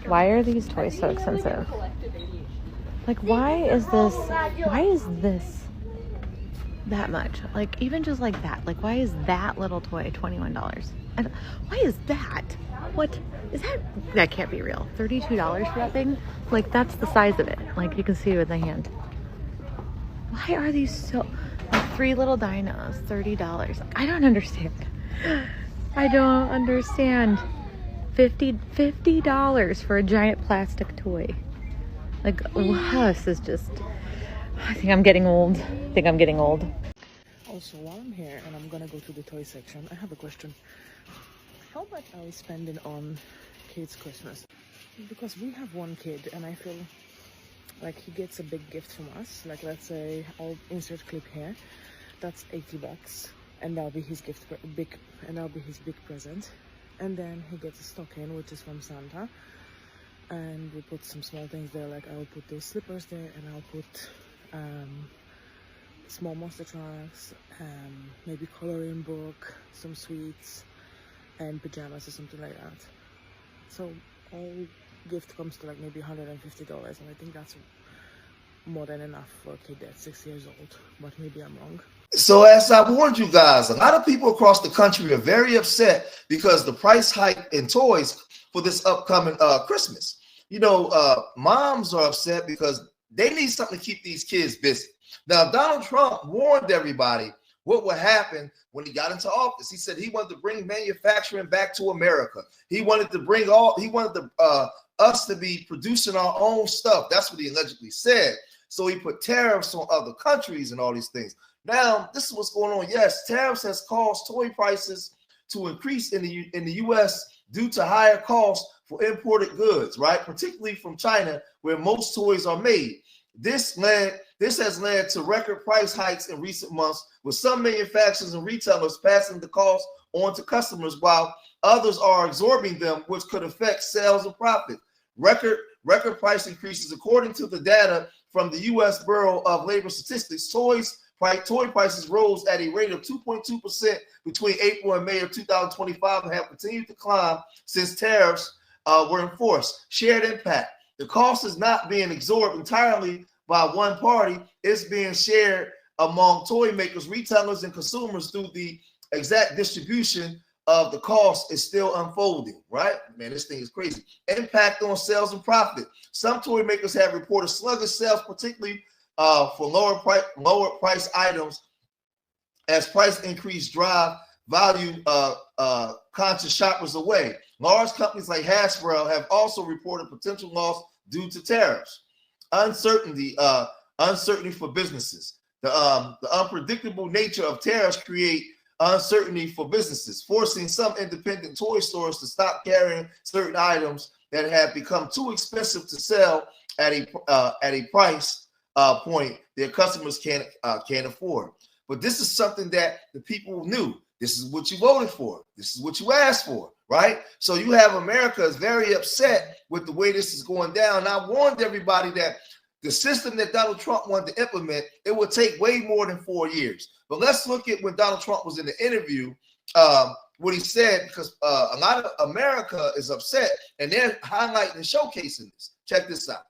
Why are these toys so expensive? Like, why is this that much? Like, even just like that. Like, why is that little toy $21? And why is that? What is that? That can't be real. $32 for that thing? Like, that's the size of it. Like, you can see with the hand. Why are these so... Like, 3 little dinos, $30. I don't understand. I don't understand. $50 for a giant plastic toy. Like, this is just... I think I'm getting old. Also, while I'm here and I'm gonna go to the toy section, I have a question. How much are we spending on kids' Christmas? Because we have one kid and I feel like he gets a big gift from us. Like, let's say I'll insert clip here. That's $80, and that'll be his big present. And then he gets a stocking, which is from Santa. And we put some small things there, like I'll put those slippers there, and I'll put small monster trucks, maybe coloring book, some sweets, and pajamas or something like that. So all gift comes to like maybe $150, and I think that's more than enough for a kid that's 6 years old, but maybe I'm wrong. So as I warned you guys, a lot of people across the country are very upset because the price hike in toys for this upcoming Christmas. You know, moms are upset because they need something to keep these kids busy. Now, Donald Trump warned everybody what would happen when he got into office. He said he wanted to bring manufacturing back to America. He wanted us to be producing our own stuff. That's what he allegedly said. So he put tariffs on other countries and all these things. Now, this is what's going on. Yes, tariffs has caused toy prices to increase in the U.S. due to higher costs for imported goods, right? Particularly from China, where most toys are made. This has led to record price hikes in recent months, with some manufacturers and retailers passing the cost on to customers while others are absorbing them, which could affect sales and profit. Record price increases, according to the data from the U.S. Bureau of Labor Statistics. Toy prices rose at a rate of 2.2% between April and May of 2025 and have continued to climb since tariffs were enforced. Shared impact. The cost is not being absorbed entirely by one party. It's being shared among toy makers, retailers, and consumers through the exact distribution of the cost is still unfolding, right? Man, this thing is crazy. Impact on sales and profit. Some toy makers have reported sluggish sales, particularly for lower price items, as price increase drive value conscious shoppers away. Large companies like Hasbro have also reported potential loss due to tariffs. Uncertainty for businesses. The unpredictable nature of tariffs create uncertainty for businesses, forcing some independent toy stores to stop carrying certain items that have become too expensive to sell at a price point their customers can't afford. But this is something that the people knew. This is what you voted for. This is what you asked for, right? So you have America is very upset with the way this is going down. And I warned everybody that the system that Donald Trump wanted to implement, it would take way more than 4 years. But let's look at when Donald Trump was in the interview, what he said, because a lot of America is upset and they're highlighting and showcasing this. Check this out.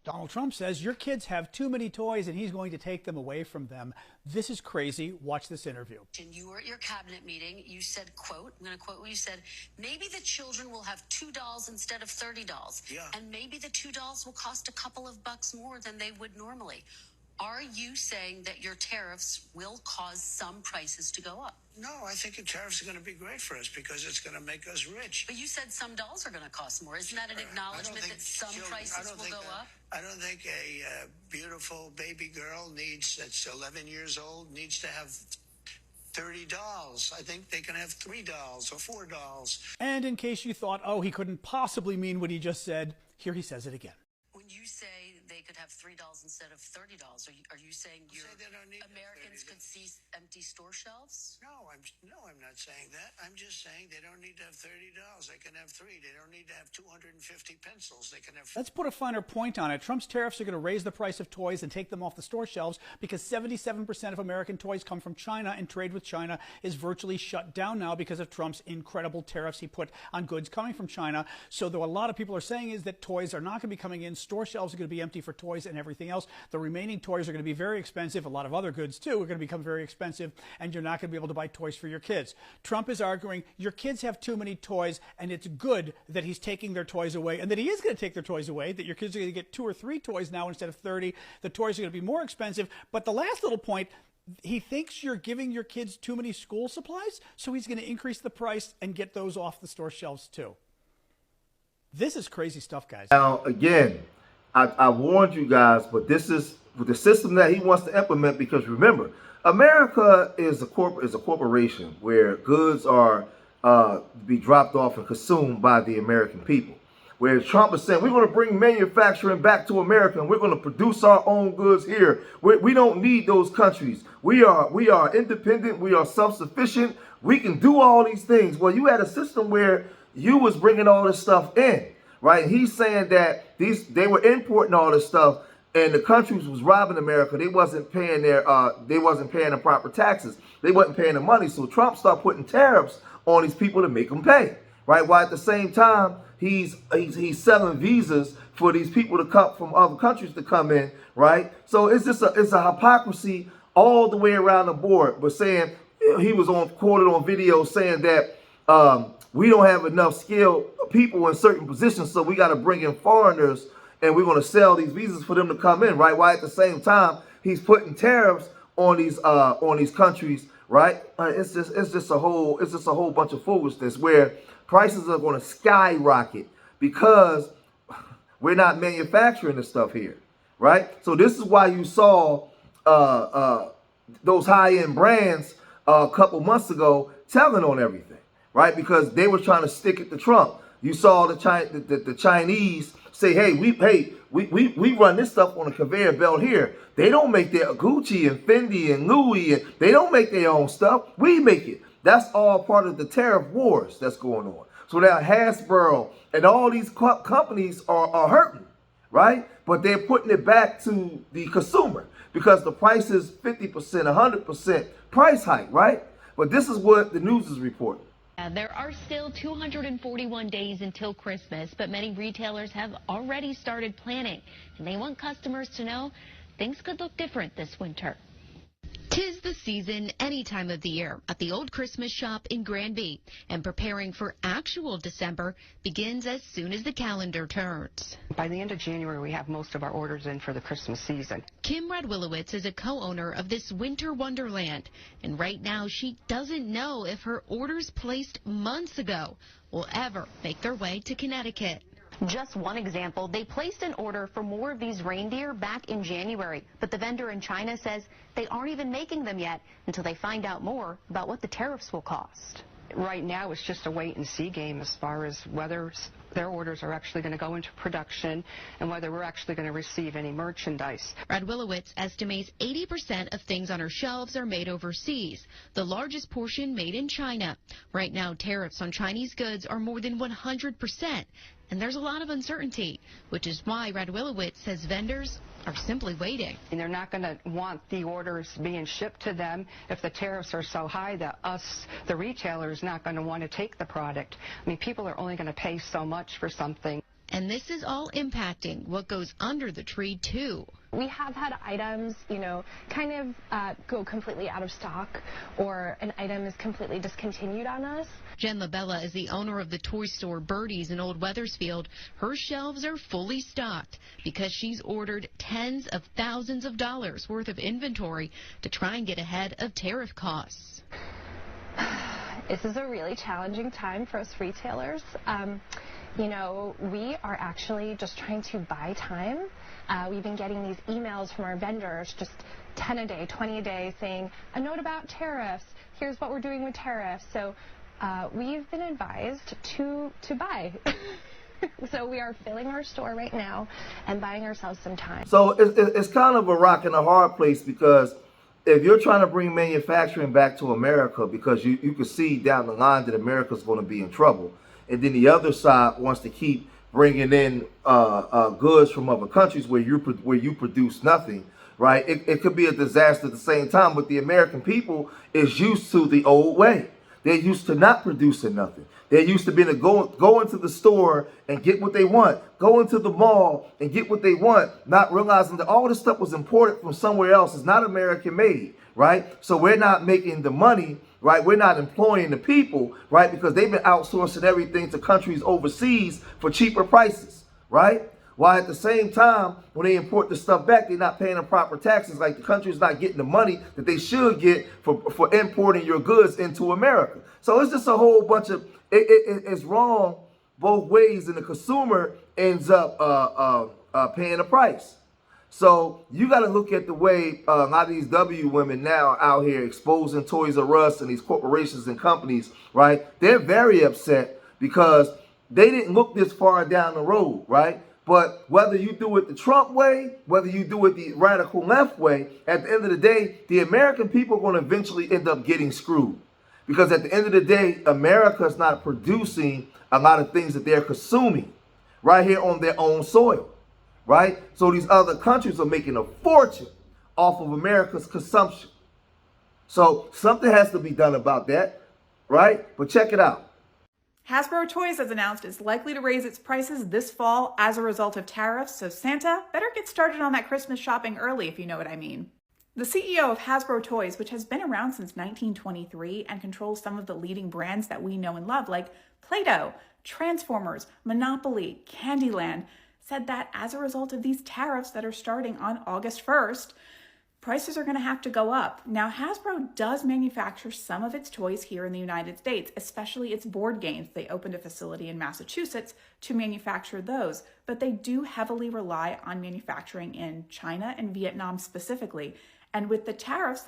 Donald Trump says your kids have too many toys and he's going to take them away from them. This is crazy. Watch this interview. And you were at your cabinet meeting. You said, quote, I'm going to quote what you said, maybe the children will have 2 dolls instead of 30 dolls. Yeah. And maybe the 2 dolls will cost a couple of bucks more than they would normally. Are you saying that your tariffs will cause some prices to go up? No, I think the tariffs are going to be great for us because it's going to make us rich. But you said some dolls are going to cost more. Isn't that an acknowledgement that some prices will go up? I don't think a beautiful baby girl that's 11 years old needs to have 30 dolls. I think they can have 3 dolls or 4 dolls. And in case you thought, oh, he couldn't possibly mean what he just said, here he says it again. When you say they could have $3 instead of $30. Are you saying They don't need Americans $30. could see empty store shelves? No, I'm not saying that. I'm just saying they don't need to have $30. They can have 3. They don't need to have 250 pencils. They can have. Let's put a finer point on it. Trump's tariffs are going to raise the price of toys and take them off the store shelves because 77% of American toys come from China, and trade with China is virtually shut down now because of Trump's incredible tariffs he put on goods coming from China. So though a lot of people are saying is that toys are not going to be coming in, store shelves are going to be empty for toys and everything else. The remaining toys are going to be very expensive. A lot of other goods too are going to become very expensive, and you're not going to be able to buy toys for your kids. Trump is arguing your kids have too many toys, and it's good that he's taking their toys away, and that he is going to take their toys away, that your kids are going to get 2 or 3 toys now instead of 30. The toys are going to be more expensive. But the last little point, he thinks you're giving your kids too many school supplies, so he's going to increase the price and get those off the store shelves too. This is crazy stuff, guys. Now, again, I warned you guys, but this is the system that he wants to implement, because remember, America is a corporation where goods are be dropped off and consumed by the American people. Where Trump is saying, we're going to bring manufacturing back to America and we're going to produce our own goods here. We don't need those countries. We are independent. We are self-sufficient. We can do all these things. Well, you had a system where you was bringing all this stuff in, right? He's saying that they were importing all this stuff, and the countries was robbing America. They wasn't paying the proper taxes. They wasn't paying the money. So Trump started putting tariffs on these people to make them pay, right? While at the same time, he's selling visas for these people to come from other countries to come in, right? So it's a hypocrisy all the way around the board. But saying, he was quoted on video saying that we don't have enough skilled people in certain positions, so we got to bring in foreigners and we're going to sell these visas for them to come in, right? While at the same time he's putting tariffs on these countries, right? It's just a whole bunch of foolishness where prices are going to skyrocket because we're not manufacturing this stuff here, right? So this is why you saw those high-end brands a couple months ago telling on everything, right? Because they were trying to stick it to Trump. You saw the Chinese say, hey, we run this stuff on a conveyor belt here. They don't make their Gucci and Fendi and Louis, and they don't make their own stuff. We make it. That's all part of the tariff wars that's going on. So now Hasbro and all these companies are hurting, right? But they're putting it back to the consumer because the price is 50%, 100% price hike, right? But this is what the news is reporting. There are still 241 days until Christmas, but many retailers have already started planning, and they want customers to know things could look different this winter. 'Tis the season any time of the year at the old Christmas shop in Granby, and preparing for actual December begins as soon as the calendar turns. By the end of January, we have most of our orders in for the Christmas season. Kim Radwilowitz is a co-owner of this winter wonderland, and right now she doesn't know if her orders placed months ago will ever make their way to Connecticut. Just one example, they placed an order for more of these reindeer back in January, but the vendor in China says they aren't even making them yet until they find out more about what the tariffs will cost. Right now, it's just a wait-and-see game as far as whether their orders are actually going to go into production and whether we're actually going to receive any merchandise. Radwilowitz estimates 80% of things on her shelves are made overseas, the largest portion made in China. Right now, tariffs on Chinese goods are more than 100%, and there's a lot of uncertainty, which is why Radwilowitz says vendors are simply waiting. And they're not going to want the orders being shipped to them if the tariffs are so high that us, the retailers, not going to want to take the product. I mean, people are only going to pay so much for something. And this is all impacting what goes under the tree, too. We have had items, kind of go completely out of stock, or an item is completely discontinued on us. Jen LaBella is the owner of the toy store Birdie's in Old Weathersfield. Her shelves are fully stocked because she's ordered tens of thousands of dollars worth of inventory to try and get ahead of tariff costs. This is a really challenging time for us retailers. We are actually just trying to buy time. We've been getting these emails from our vendors, just 10 a day, 20 a day, saying a note about tariffs. Here's what we're doing with tariffs. So we've been advised to buy. So we are filling our store right now and buying ourselves some time. So it's kind of a rock and a hard place, because if you're trying to bring manufacturing back to America, because you can see down the line that America's going to be in trouble, and then the other side wants to keep bringing in goods from other countries where you produce nothing, right? It could be a disaster at the same time. But the American people is used to the old way. They're used to not producing nothing. They're used to being go into the store and get what they want, go into the mall and get what they want, not realizing that all this stuff was imported from somewhere else. It's not American made, right? So we're not making the money, right? We're not employing the people, right? Because they've been outsourcing everything to countries overseas for cheaper prices, right? While at the same time, when they import the stuff back, they're not paying the proper taxes. Like, the country's not getting the money that they should get for importing your goods into America. So it's just a whole bunch of, it's wrong both ways, and the consumer ends up paying the price. So you got to look at the way a lot of these W women now are out here exposing Toys R Us and these corporations and companies, right? They're very upset because they didn't look this far down the road, right? But whether you do it the Trump way, whether you do it the radical left way, at the end of the day, the American people are going to eventually end up getting screwed. Because at the end of the day, America is not producing a lot of things that they're consuming right here on their own soil, right? So these other countries are making a fortune off of America's consumption. So something has to be done about that, right? But check it out. Hasbro Toys has announced it's likely to raise its prices this fall as a result of tariffs, so Santa better get started on that Christmas shopping early, if you know what I mean. The CEO of Hasbro Toys, which has been around since 1923 and controls some of the leading brands that we know and love, like Play-Doh, Transformers, Monopoly, Candyland, said that as a result of these tariffs that are starting on August 1st, prices are going to have to go up. Now, Hasbro does manufacture some of its toys here in the United States, especially its board games. They opened a facility in Massachusetts to manufacture those, but they do heavily rely on manufacturing in China and Vietnam specifically. And with the tariffs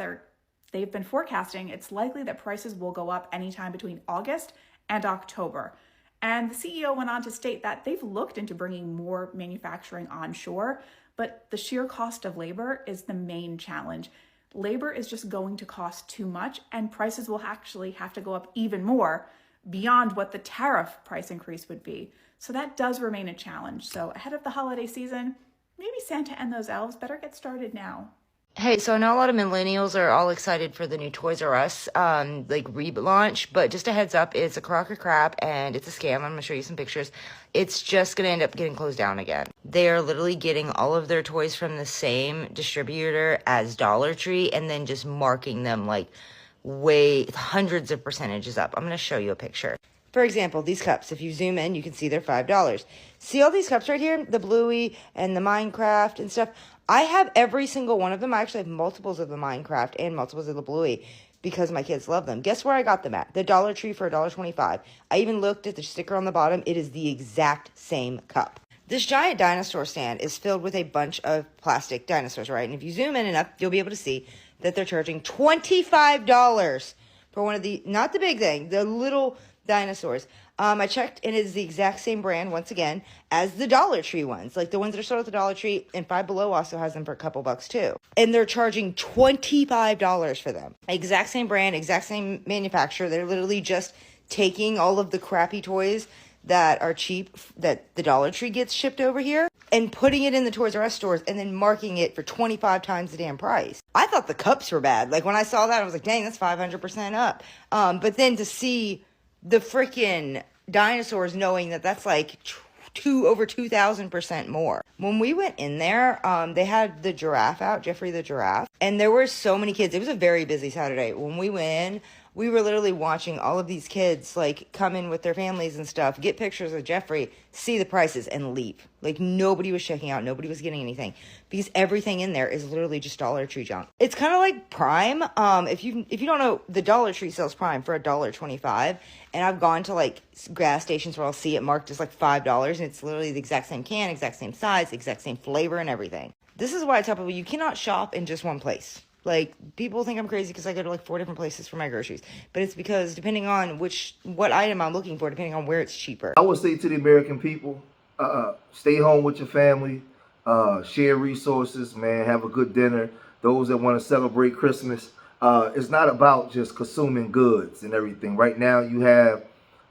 they've been forecasting, it's likely that prices will go up anytime between August and October. And the CEO went on to state that they've looked into bringing more manufacturing onshore, but the sheer cost of labor is the main challenge. Labor is just going to cost too much, and prices will actually have to go up even more beyond what the tariff price increase would be. So that does remain a challenge. So ahead of the holiday season, maybe Santa and those elves better get started now. Hey, so I know a lot of millennials are all excited for the new Toys R Us relaunch, but just a heads up, it's a crock of crap and it's a scam. I'm going to show you some pictures. It's just going to end up getting closed down again. They are literally getting all of their toys from the same distributor as Dollar Tree and then just marking them like way hundreds of percentages up. I'm going to show you a picture. For example, these cups, if you zoom in, you can see they're $5. See all these cups right here? The Bluey and the Minecraft and stuff. I have every single one of them. I actually have multiples of the Minecraft and multiples of the Bluey because my kids love them. Guess where I got them at? The Dollar Tree for $1.25. I even looked at the sticker on the bottom. It is the exact same cup. This giant dinosaur stand is filled with a bunch of plastic dinosaurs, right? And if you zoom in enough, you'll be able to see that they're charging $25 for one of the, not the big thing, the little dinosaurs. I checked, and it is the exact same brand, once again, as the Dollar Tree ones. Like the ones that are sold at the Dollar Tree, and Five Below also has them for a couple bucks too. And they're charging $25 for them. Exact same brand, exact same manufacturer. They're literally just taking all of the crappy toys that are cheap, that the Dollar Tree gets shipped over here, and putting it in the Toys R Us stores, and then marking it for 25 times the damn price. I thought the cups were bad. Like when I saw that, I was like, dang, that's 500% up. But then to see the freaking dinosaurs, knowing that that's like over 2,000% more. When we went in there, they had the giraffe out, Jeffrey the giraffe, and there were so many kids. It was a very busy Saturday. When we went in, we were literally watching all of these kids like come in with their families and stuff, get pictures of Jeffrey, see the prices, and leave. Like nobody was checking out, nobody was getting anything because everything in there is literally just Dollar Tree junk. It's kind of like Prime. If you don't know, the Dollar Tree sells Prime for $1.25, and I've gone to like gas stations where I'll see it marked as like $5, and it's literally the exact same can, exact same size, exact same flavor, and everything. This is why I tell people you cannot shop in just one place. Like, people think I'm crazy because I go to like 4 different places for my groceries. But it's because depending on what item I'm looking for, depending on where it's cheaper. I would say to the American people, stay home with your family, share resources, man, have a good dinner. Those that want to celebrate Christmas, it's not about just consuming goods and everything. Right now you have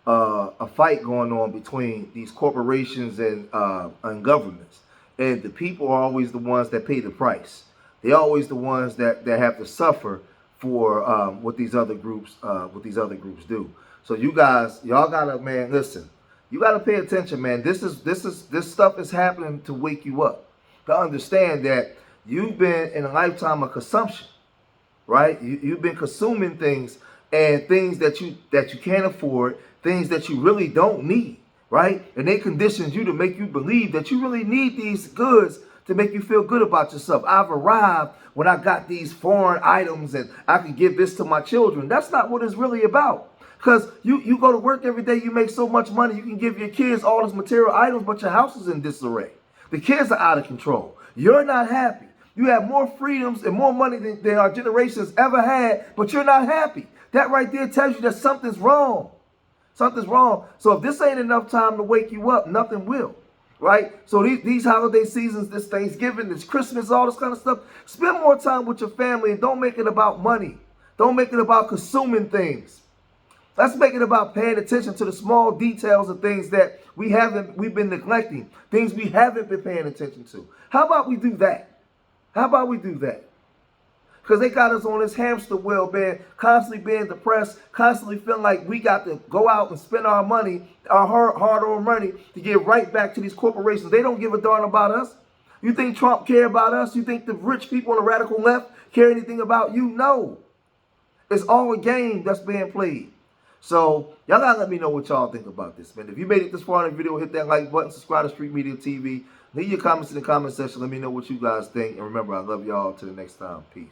a fight going on between these corporations and governments. And the people are always the ones that pay the price. They're always the ones that have to suffer for what these other groups do. So y'all gotta, man, listen. You gotta pay attention, man. This stuff is happening to wake you up, to understand that you've been in a lifetime of consumption, right? You've been consuming things, and things that you can't afford, things that you really don't need, right? And they conditioned you to make you believe that you really need these goods to make you feel good about yourself. I've arrived when I got these foreign items and I can give this to my children. That's not what it's really about. Because you go to work every day, you make so much money, you can give your kids all these material items, but your house is in disarray. The kids are out of control. You're not happy. You have more freedoms and more money than our generations ever had, but you're not happy. That right there tells you that something's wrong. Something's wrong. So if this ain't enough time to wake you up, nothing will. Right? So these holiday seasons, this Thanksgiving, this Christmas, all this kind of stuff, spend more time with your family and don't make it about money. Don't make it about consuming things. Let's make it about paying attention to the small details of things that we've been neglecting, things we haven't been paying attention to. How about we do that? How about we do that? Because they got us on this hamster wheel, man, constantly being depressed, constantly feeling like we got to go out and spend our money, our hard-earned money, to give right back to these corporations. They don't give a darn about us. You think Trump care about us? You think the rich people on the radical left care anything about you? No. It's all a game that's being played. So y'all gotta let me know what y'all think about this, man. If you made it this far in the video, hit that like button, subscribe to Street Media TV. Leave your comments in the comment section. Let me know what you guys think. And remember, I love y'all. Till the next time. Peace.